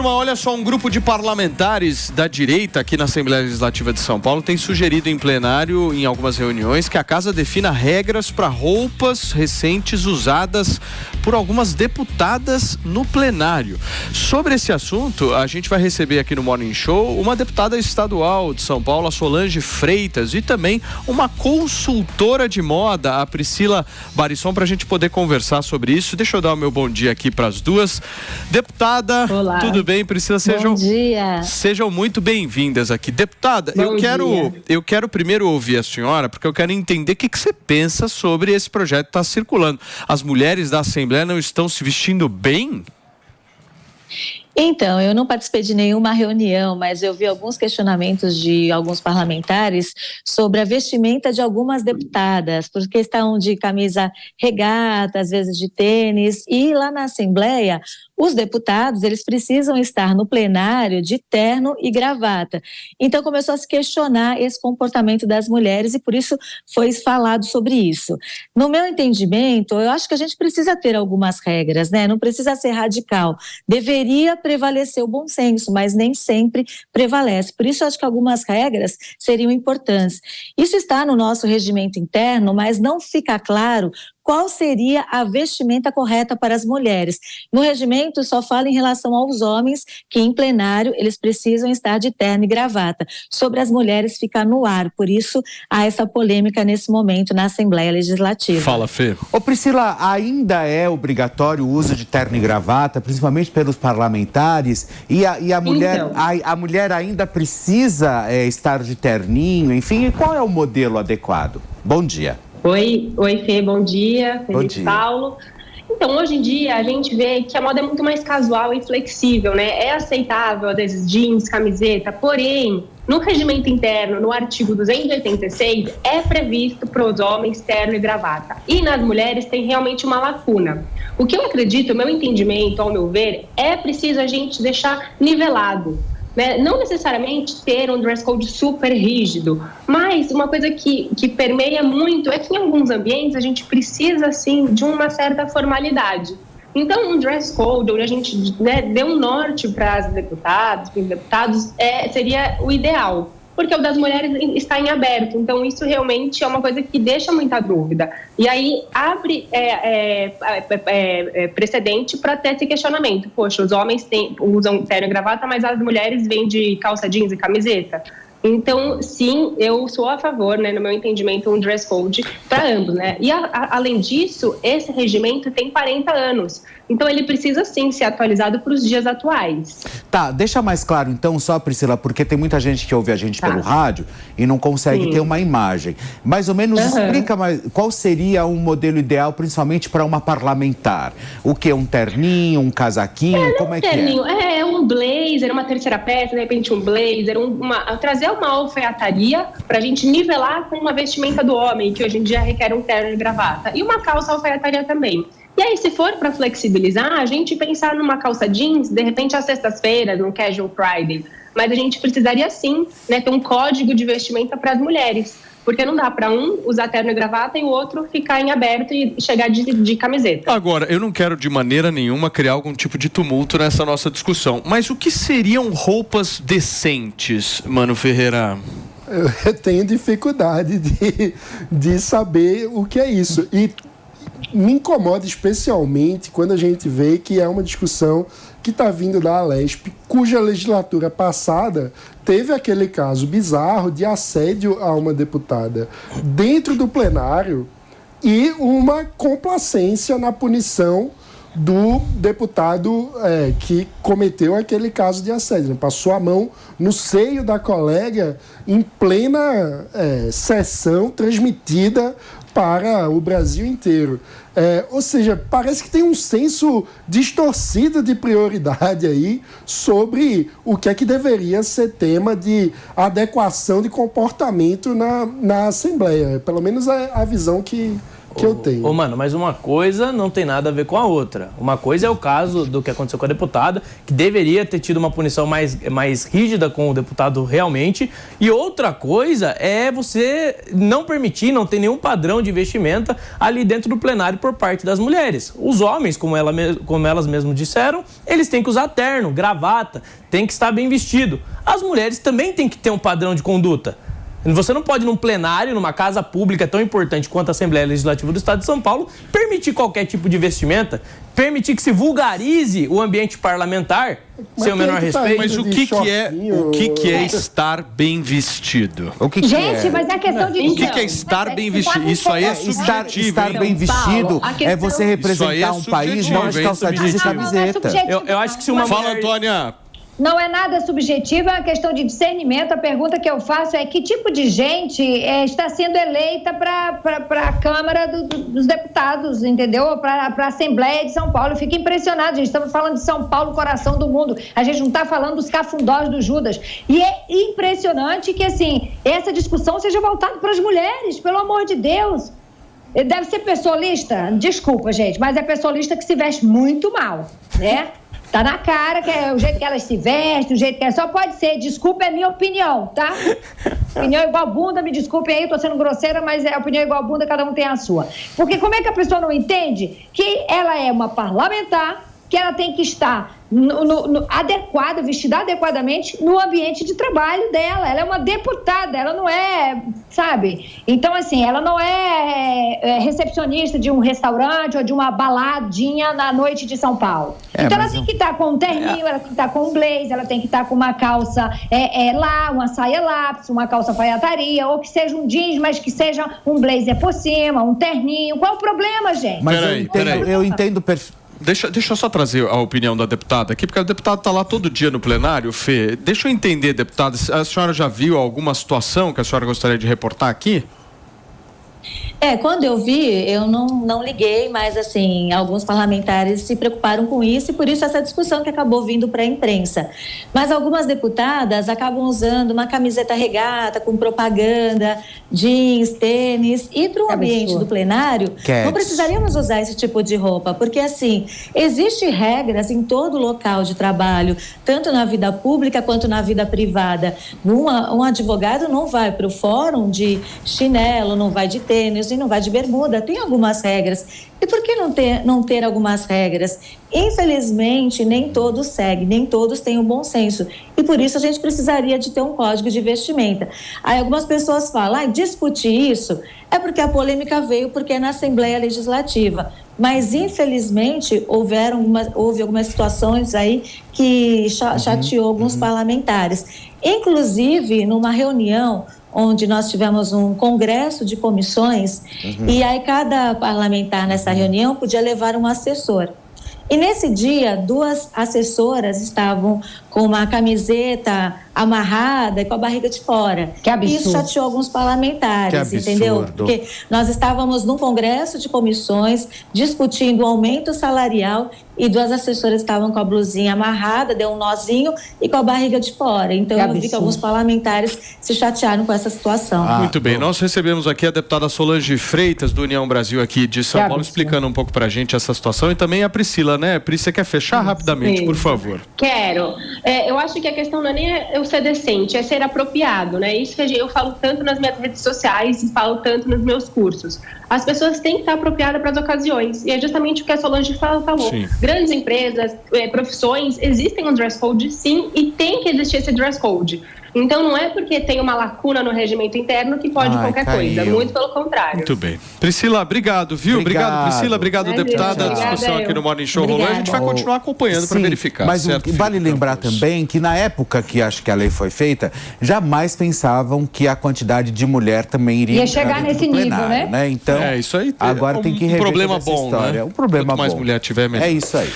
Olha só, um grupo de parlamentares da direita aqui na Assembleia Legislativa de São Paulo tem sugerido em plenário, em algumas reuniões, que a casa defina regras para roupas recentes usadas por algumas deputadas no plenário. Sobre esse assunto, a gente vai receber aqui no Morning Show uma deputada estadual de São Paulo, a Solange Freitas, e também uma consultora de moda, a Priscila Barisson, para a gente poder conversar sobre isso. Deixa eu dar o meu bom dia aqui para as duas. Deputada, olá. Tudo bem, Priscila? Bom dia. Sejam muito bem-vindas aqui. Deputada, eu quero primeiro ouvir a senhora, porque eu quero entender o que você pensa sobre esse projeto que está circulando. As mulheres da Assembleia não estão se vestindo bem? Então, eu não participei de nenhuma reunião, mas eu vi alguns questionamentos de alguns parlamentares sobre a vestimenta de algumas deputadas, porque estão de camisa regata, às vezes de tênis, e lá na Assembleia, os deputados, eles precisam estar no plenário de terno e gravata. Então, começou a se questionar esse comportamento das mulheres e, por isso, foi falado sobre isso. No meu entendimento, eu acho que a gente precisa ter algumas regras, né? Não precisa ser radical. Deveria prevalecer o bom senso, mas nem sempre prevalece. Por isso, acho que algumas regras seriam importantes. Isso está no nosso regimento interno, mas não fica claro qual seria a vestimenta correta para as mulheres. No regimento só fala em relação aos homens, que em plenário eles precisam estar de terno e gravata. Sobre as mulheres fica no ar, por isso há essa polêmica nesse momento na Assembleia Legislativa. Fala, Fê. Ô Priscila, ainda é obrigatório o uso de terno e gravata, principalmente pelos parlamentares, e a mulher, então, a mulher ainda precisa estar de terninho, enfim, qual é o modelo adequado? Bom dia. Oi, Fê, bom dia. Bom dia. Paulo. Então, hoje em dia, a gente vê que a moda é muito mais casual e flexível, né? É aceitável, às vezes, jeans, camiseta, porém, no regimento interno, no artigo 286, é previsto para os homens terno e gravata. E nas mulheres tem realmente uma lacuna. O que eu acredito, o meu entendimento, ao meu ver, é preciso a gente deixar nivelado. Não necessariamente ter um dress code super rígido, mas uma coisa que permeia muito é que em alguns ambientes a gente precisa, sim, de uma certa formalidade. Então, um dress code, onde a gente dê um norte para as deputadas, para os deputados, seria o ideal, porque o das mulheres está em aberto. Então, isso realmente é uma coisa que deixa muita dúvida. E aí abre precedente para ter esse questionamento. Poxa, os homens usam terno e gravata, mas as mulheres vêm de calça jeans e camiseta. Então, sim, eu sou a favor, né, no meu entendimento, um dress code para ambos, né? E, além disso, esse regimento tem 40 anos. Então, ele precisa, sim, ser atualizado para os dias atuais. Tá, deixa mais claro, então, só, Priscila, porque tem muita gente que ouve a gente pelo rádio e não consegue ter uma imagem. Mais ou menos, explica mais, qual seria um modelo ideal, principalmente para uma parlamentar? O que? Um terninho, um casaquinho? Como é que é? É um blazer, uma terceira peça, de repente um blazer, trazer uma alfaiataria para a gente nivelar com uma vestimenta do homem, que hoje em dia requer um terno e gravata. E uma calça alfaiataria também. E aí, se for para flexibilizar, a gente pensar numa calça jeans, de repente às sextas-feiras, no Casual Friday. Mas a gente precisaria sim, né, ter um código de vestimenta para as mulheres. Porque não dá para um usar terno e gravata e o outro ficar em aberto e chegar de camiseta. Agora, eu não quero de maneira nenhuma criar algum tipo de tumulto nessa nossa discussão, mas o que seriam roupas decentes, Mano Ferreira? Eu tenho dificuldade de saber o que é isso. E me incomoda especialmente quando a gente vê que é uma discussão que está vindo da Alesp, cuja legislatura passada teve aquele caso bizarro de assédio a uma deputada dentro do plenário e uma complacência na punição do deputado que cometeu aquele caso de assédio. Passou a mão no seio da colega em plena sessão transmitida para o Brasil inteiro. Ou seja, parece que tem um senso distorcido de prioridade aí sobre o que é que deveria ser tema de adequação de comportamento na Assembleia. Pelo menos a visão que que eu tenho. Ô, mano, mas uma coisa não tem nada a ver com a outra. Uma coisa é o caso do que aconteceu com a deputada, que deveria ter tido uma punição mais rígida com o deputado realmente. E outra coisa é você não permitir, não ter nenhum padrão de vestimenta ali dentro do plenário por parte das mulheres. Os homens, como elas mesmas disseram, eles têm que usar terno, gravata, tem que estar bem vestido. As mulheres também têm que ter um padrão de conduta. Você não pode, num plenário, numa casa pública tão importante quanto a Assembleia Legislativa do Estado de São Paulo, permitir qualquer tipo de vestimenta, permitir que se vulgarize o ambiente parlamentar, sem o menor respeito. Mas o que é estar bem vestido? Gente, mas é questão de... O que é estar bem vestido? Isso aí é subjetivo. Estar bem vestido é você representar um país, não de calça jeans e camiseta. Eu acho que se uma mulher... Fala, Antônia. Não é nada subjetivo, é uma questão de discernimento. A pergunta que eu faço é que tipo de gente está sendo eleita para a Câmara dos Deputados, entendeu? Para a Assembleia de São Paulo. Eu fico impressionado, gente. Estamos falando de São Paulo, coração do mundo. A gente não está falando dos cafundós do Judas. E é impressionante que, assim, essa discussão seja voltada para as mulheres, pelo amor de Deus. Deve ser pessoalista? Desculpa, gente, mas é pessoalista que se veste muito mal, né? Tá na cara que é o jeito que elas se vestem, o jeito que só pode ser. Desculpa, é minha opinião, tá? Opinião igual bunda, me desculpem aí, tô sendo grosseira, mas é opinião igual bunda, cada um tem a sua. Porque como é que a pessoa não entende que ela é uma parlamentar, que ela tem que estar adequada, vestida adequadamente no ambiente de trabalho dela. Ela é uma deputada, ela não é, sabe? Então, assim, ela não é recepcionista de um restaurante ou de uma baladinha na noite de São Paulo. Então, ela tem que estar com um terninho, ela tem que estar com um blazer, ela tem que estar com uma calça uma saia lápis, uma calça alfaiataria, ou que seja um jeans, mas que seja um blazer por cima, um terninho. Qual o problema, gente? Mas eu entendo perfeitamente. Deixa eu só trazer a opinião da deputada aqui, porque a deputada está lá todo dia no plenário, Fê. Deixa eu entender, deputada, a senhora já viu alguma situação que a senhora gostaria de reportar aqui? Quando eu vi, eu não liguei, mas assim, alguns parlamentares se preocuparam com isso e por isso essa discussão que acabou vindo para a imprensa. Mas algumas deputadas acabam usando uma camiseta regata com propaganda, jeans, tênis, e para o ambiente do plenário, não precisaríamos usar esse tipo de roupa, porque assim, existem regras em todo local de trabalho, tanto na vida pública quanto na vida privada. Um advogado não vai para o fórum de chinelo, não vai de tênis e não vai de bermuda, tem algumas regras. E por que não ter algumas regras? Infelizmente, nem todos seguem, nem todos têm o bom senso. E por isso a gente precisaria de ter um código de vestimenta. Aí algumas pessoas falam, discutir isso é porque a polêmica veio porque é na Assembleia Legislativa. Mas, infelizmente, houve algumas situações aí que chateou alguns parlamentares. Inclusive, numa reunião onde nós tivemos um congresso de comissões, e aí cada parlamentar nessa reunião podia levar um assessor. E nesse dia, 2 assessoras estavam com uma camiseta amarrada e com a barriga de fora. Que absurdo. Isso chateou alguns parlamentares, entendeu? Porque nós estávamos num congresso de comissões discutindo o aumento salarial e 2 assessoras estavam com a blusinha amarrada, deu um nozinho e com a barriga de fora. Então eu vi que alguns parlamentares se chatearam com essa situação. Muito bem, nós recebemos aqui a deputada Solange Freitas, do União Brasil aqui de São Paulo, explicando um pouco pra gente essa situação, e também a Priscila, né? Priscila, quer fechar rapidamente, por favor? Quero. Eu acho que a questão não é nem eu ser decente, é ser apropriado, né? Isso que eu falo tanto nas minhas redes sociais e falo tanto nos meus cursos. As pessoas têm que estar apropriadas para as ocasiões, e é justamente o que a Solange falou. Sim. Grandes empresas, profissões, existem um dress code, sim, e tem que existir esse dress code. Então não é porque tem uma lacuna no regimento interno que pode qualquer coisa, muito pelo contrário. Muito bem. Priscila, obrigado, viu? Obrigado, Priscila, obrigado, deputada. A discussão aqui no Morning Show rolou, a gente vai continuar acompanhando para verificar. Mas vale lembrar também que na época que acho que a lei foi feita, jamais pensavam que a quantidade de mulher também iria chegar nesse nível, né? Então, isso aí agora tem que rever problema essa bom, história. Né? Um problema Quanto mais bom. mulher tiver, melhor. É isso aí.